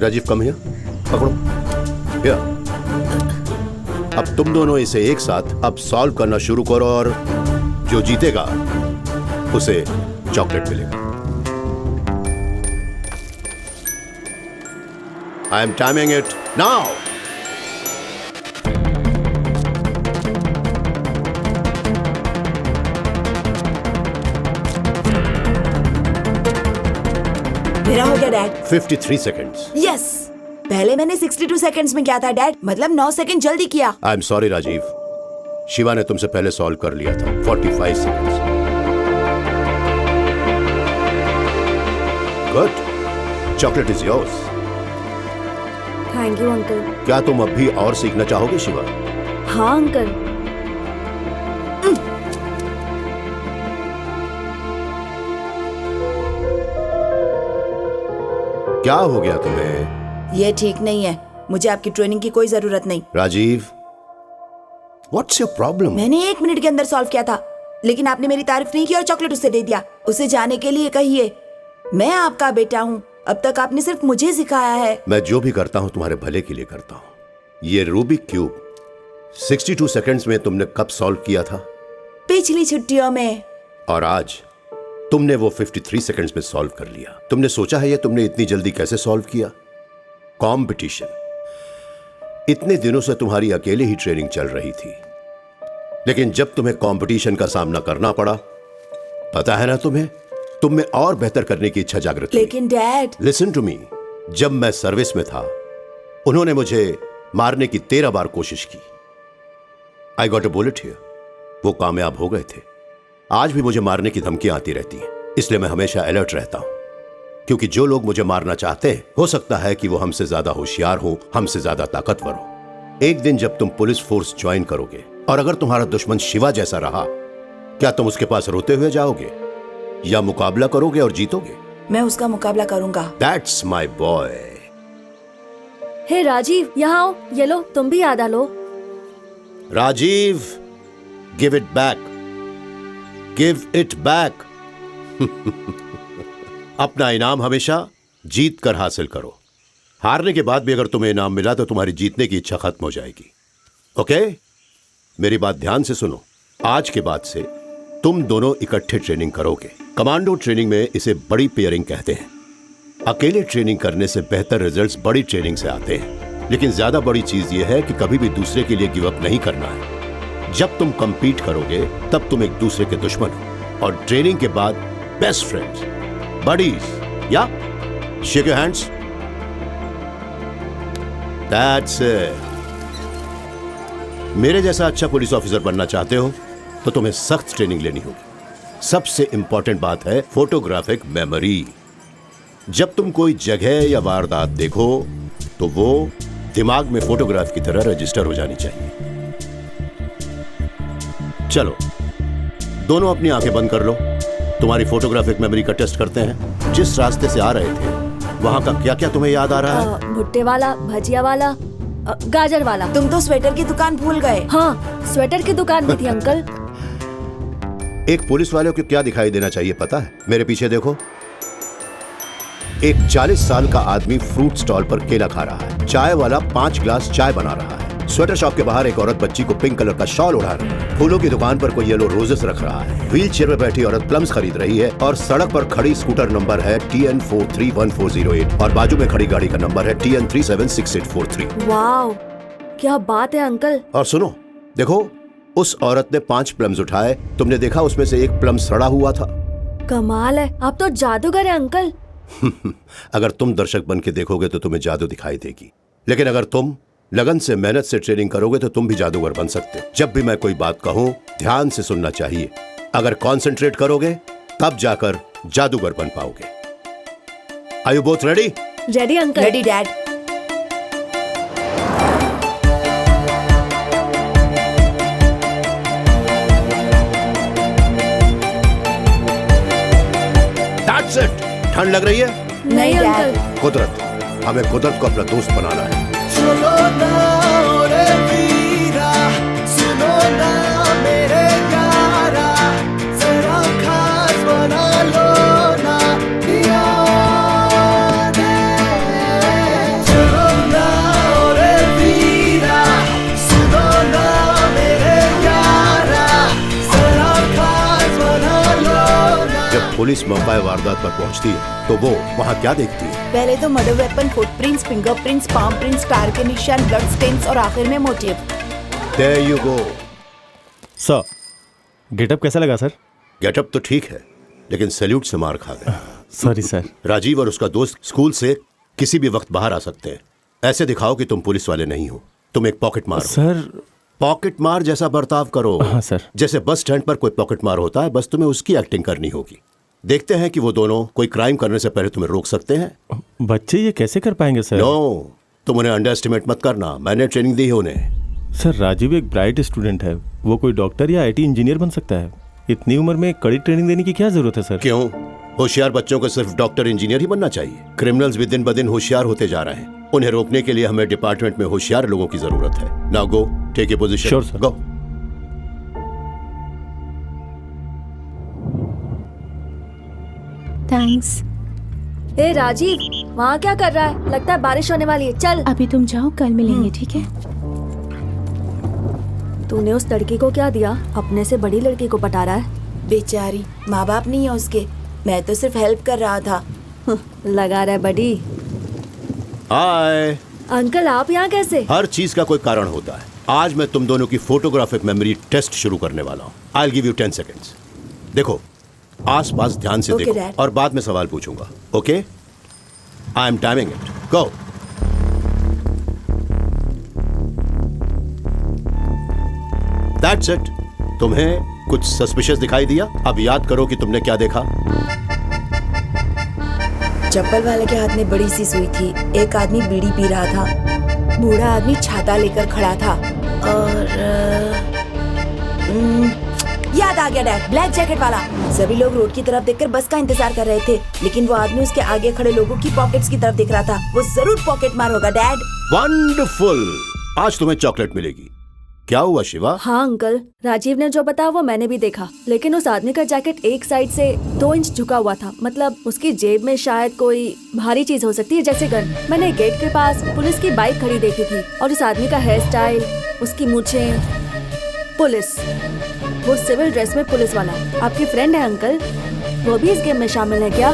Rajiv come here, पकड़ो here. अब तुम दोनों इसे एक साथ अब सॉल्व करना शुरू करो और जो जीतेगा उसे चॉकलेट मिलेगा। I am timing it now. मेरा हो गया डैड। 53 सेकेंड्स। यस, पहले मैंने 62 सेकंड्स में किया था डैड, मतलब 9 सेकंड जल्दी किया। I am sorry Rajiv, Shiva ने तुमसे पहले सॉल्व कर लिया था। 45 seconds. Good, chocolate is yours. Thank you uncle. क्या तुम अब भी और सीखना चाहोगे शिवा? हाँ अंकल। क्या हो गया तुम्हें? ये ठीक नहीं है, मुझे आपकी ट्रेनिंग की कोई जरूरत नहीं। Rajiv, what's your problem? मैंने 1 मिनट के अंदर सॉल्व किया था, लेकिन आपने मेरी तारीफ नहीं की और चॉकलेट उसे दे दिया। उसे जाने के लिए कहिए मैं आपका बेटा हूँ। अब तक आपने सिर्फ मुझे सिखाया है। मैं जो भी करता हूँ तुम्हारे भले के लिए करता हूँ। ये रूबिक क्यूब 62 सेकंड्स में तुमने कब सॉल्व किया था? पिछली छुट्टियों में। और आज तुमने वो 53 सेकंड्स में सॉल्व कर लिया। तुमने सोचा है ये तुमने इतनी जल्दी कैसे सॉल्व किया? कंपटीशन। इतने दिनों से तुम्हारी अकेले ही ट्रेनिंग चल रही थी, लेकिन जब तुम्हें कंपटीशन का सामना करना पड़ा, पता है ना तुम्हें, तुम में और बेहतर करने की इच्छा जागृत हुई। लेकिन डैड, लिसन टू मी, जब मैं सर्विस में था उन्होंने मुझे मारने की 13 बार कोशिश की। I got a bullet here. वो कामयाब हो गए थे। आज भी मुझे मारने की धमकियां आती रहती हैं, इसलिए मैं हमेशा अलर्ट रहता हूं, क्योंकि जो लोग मुझे मारना चाहते हैं हो सकता है कि वो हमसे ज्यादा होशियार हो, हमसे ज्यादा ताकतवर हो। एक दिन जब तुम पुलिस फोर्स ज्वाइन करोगे और अगर तुम्हारा दुश्मन शिवा जैसा रहा, क्या तुम उसके पास रोते हुए जाओगे या मुकाबला करोगे और जीतोगे? मैं उसका मुकाबला करूंगा। That's my boy. Hey Rajeev, यहाँ आओ, ये लो, तुम भी याद आ लो। Rajeev, give it back, give it back. अपना इनाम हमेशा जीत कर हासिल करो। हारने के बाद भी अगर तुम्हें इनाम मिला तो तुम्हारी जीतने की इच्छा खत्म हो जाएगी। ओके? मेरी बात ध्यान से सुनो। आज के बाद से तुम दोनों इकट्ठे ट्रेनिंग करोगे। कमांडो ट्रेनिंग में इसे बड़ी पेयरिंग कहते हैं। अकेले ट्रेनिंग करने से बेहतर रिजल्ट्स बड़ी ट्रेनिंग से आते हैं, लेकिन ज्यादा बड़ी चीज यह है कि कभी भी दूसरे के लिए गिव अप नहीं करना है। जब तुम कंपीट करोगे तब तुम एक दूसरे के दुश्मन हो और ट्रेनिंग के बाद बेस्ट फ्रेंड्स, बडीज। या shake your hands. That's it. मेरे जैसा अच्छा पुलिस ऑफिसर बनना चाहते हो तो तुम्हें सख्त ट्रेनिंग लेनी होगी। सबसे इंपॉर्टेंट बात है फोटोग्राफिक मेमोरी। जब तुम कोई जगह या वारदात देखो तो वो दिमाग में फोटोग्राफ की तरह रजिस्टर हो जानी चाहिए। चलो, दोनों अपनी आंखें बंद कर लो। तुम्हारी फोटोग्राफिक मेमोरी का टेस्ट करते हैं। जिस रास्ते से आ रहे थे वहां का क्या क्या तुम्हें याद आ रहा है? भुट्टे वाला, भजिया वाला, गाजर वाला। तुम तो स्वेटर की दुकान भूल गए। हाँ, स्वेटर की दुकान भी थी अंकल। एक पुलिस वाले को क्या दिखाई देना चाहिए पता है? मेरे पीछे देखो। एक 40 साल का आदमी फ्रूट स्टॉल पर केला खा रहा है। चाय वाला 5 ग्लास चाय बना रहा है। स्वेटर शॉप के बाहर एक औरत बच्ची को पिंक कलर का शॉल उड़ा रही है। फूलों की दुकान पर कोई येलो रोजेस रख रहा है। व्हील चेयर पर बैठी औरत प्लम्स खरीद रही है और सड़क पर खड़ी स्कूटर नंबर है TN431408 और बाजू में खड़ी गाड़ी का नंबर है TN376843। वाओ, क्या बात है अंकल। और सुनो, देखो, उस औरत ने 5 प्लम्स उठाए। तुमने देखा उसमें से एक प्लम सड़ा हुआ था। कमाल है, आप तो जादूगर है अंकल। अगर तुम दर्शक बन के देखोगे तो तुम्हें जादू दिखाई देगी, लेकिन अगर तुम लगन से मेहनत से ट्रेनिंग करोगे तो तुम भी जादूगर बन सकते हो। जब भी मैं कोई बात कहूं ध्यान से सुनना चाहिए। अगर कंसंट्रेट करोगे तब जाकर जादूगर बन पाओगे। Are you both ready? Ready uncle. Ready dad. That's it. ठंड लग रही है? नहीं अंकल। कुदरत, हमें कुदरत को अपना दोस्त बनाना है। सुनो ना रे वीरा, सुनो ना मेरे यारा, जरा खास बना लो ना यादें। पुलिस मौका वारदात पर पहुंचती है तो वो वहाँ क्या देखती है? पहले तो murder weapon, footprints, fingerprints, palm prints, car के निशान, ब्लड स्टेन्स और आखिर में motive. There you go। Sir, getup कैसा लगा सर? गेटअप तो ठीक है, लेकिन सैल्यूट से मार खा गए। Sorry sir. राजीव और उसका दोस्त स्कूल से किसी भी वक्त बाहर आ सकते हैं। ऐसे दिखाओ कि तुम पुलिस वाले नहीं हो, तुम एक पॉकेट मार हो। सर। पॉकेट मार जैसा बर्ताव करो। हाँ सर। जैसे बस स्टैंड पर कोई पॉकेट मार होता है, बस तुम्हें उसकी एक्टिंग करनी होगी। देखते हैं कि वो दोनों कोई क्राइम करने से पहले तुम्हें रोक सकते हैं। बच्चे ये कैसे कर पाएंगे सर? नो, तुम उन्हें अंडर एस्टिमेट मत करना, मैंने ट्रेनिंग दी है उन्हें। सर, राजीव एक ब्राइट स्टूडेंट है, वो कोई डॉक्टर या आईटी इंजीनियर बन सकता है। इतनी उम्र में कड़ी ट्रेनिंग देने की क्या जरूरत है सर? क्यों? होशियार बच्चों को सिर्फ डॉक्टर इंजीनियर ही बनना चाहिए। क्रिमिनल्स भी दिन ब दिन होशियार होते जा रहे हैं। उन्हें रोकने के लिए हमें डिपार्टमेंट में होशियार लोगों की जरूरत है। Now go, take a position. Sure, sir. Go. Thanks. ए राजीव, वहाँ क्या कर रहा है? लगता है बारिश होने वाली है। चल। अभी तुम जाओ, कल मिलेंगे, ठीक है? तूने उस लड़की को क्या दिया? अपने से बड़ी लड़की को पटा रहा है। बेचारी, माँ बाप नहीं है उसके, मैं तो सिर्फ हेल्प कर रहा था। लगा रहा है बड़ी। हाय। अंकल, आप यहाँ कैसे? हर चीज का कोई कारण होता है। आज मैं तुम दोनों की फोटोग्राफिक मेमोरी टेस्ट शुरू करने वाला हूँ। I give you 10 seconds. देखो, आसपास ध्यान से Okay, देखो Dad. और बाद में सवाल पूछूंगा। Okay? I am timing it. Go. That's it. तुम्हें कुछ सस्पिशियस दिखाई दिया? अब याद करो कि तुमने क्या देखा। चप्पल वाले के हाथ में बड़ी सी सुई थी। एक आदमी बीड़ी पी रहा था। बूढ़ा आदमी छाता लेकर खड़ा था। और याद आ गया डैड, ब्लैक जैकेट वाला। सभी लोग रोड की तरफ देखकर बस का इंतजार कर रहे थे, लेकिन वो आदमी उसके आगे खड़े लोगों की पॉकेट्स की तरफ देख रहा था। वो जरूर पॉकेट मार होगा डैड। वंडरफुल। आज तुम्हें चॉकलेट मिलेगी। क्या हुआ शिवा? हाँ अंकल, राजीव ने जो बताया वो मैंने भी देखा, लेकिन उस आदमी का जैकेट एक साइड से 2 इंच झुका हुआ था। मतलब उसकी जेब में शायद कोई भारी चीज हो सकती है, जैसे गन। मैंने गेट के पास पुलिस की बाइक खड़ी देखी थी, और उस आदमी का हेयर स्टाइल, उसकी मूछें, पुलिस, वो सिविल ड्रेस में पुलिस वाला। आपकी फ्रेंड है अंकल, वो भी इस गेम में शामिल है क्या?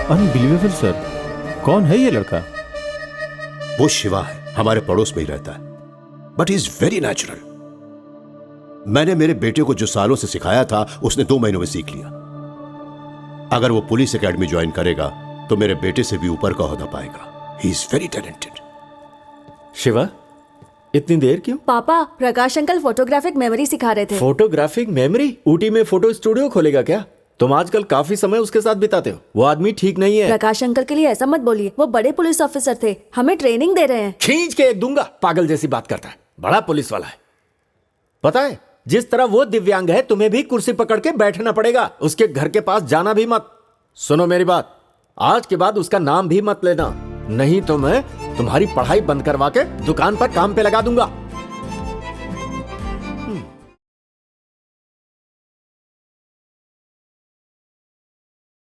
Unbelievable sir. कौन है ये लड़का? वो शिवा है, हमारे पड़ोस में ही रहता है। But is very natural. मैंने मेरे बेटे को जो सालों से सिखाया था, उसने 2 महीनों में सीख लिया। अगर वो पुलिस एकेडमी ज्वाइन करेगा तो मेरे बेटे से भी ऊपर का ओहदा पाएगा। He is very talented. Shiva, इतनी देर क्यों? पापा, प्रकाश अंकल फोटोग्राफिक मेमोरी सिखा रहे थे। Photographic memory? ऊटी में फोटो स्टूडियो खोलेगा क्या? तुम आजकल काफी समय उसके साथ बिताते हो। वो आदमी ठीक नहीं है। प्रकाश अंकल के लिए ऐसा मत बोलिए, वो बड़े पुलिस ऑफिसर थे, हमें ट्रेनिंग दे रहे हैं। खींच के एक दूंगा। पागल जैसी बात करता है। बड़ा पुलिस वाला है। पता है, जिस तरह वो दिव्यांग है, तुम्हें भी कुर्सी पकड़ के बैठना पड़ेगा। उसके घर के पास जाना भी मत। सुनो मेरी बात, आज के बाद उसका नाम भी मत लेना, नहीं तो मैं तुम्हारी पढ़ाई बंद करवा के दुकान पर काम पे लगा दूंगा।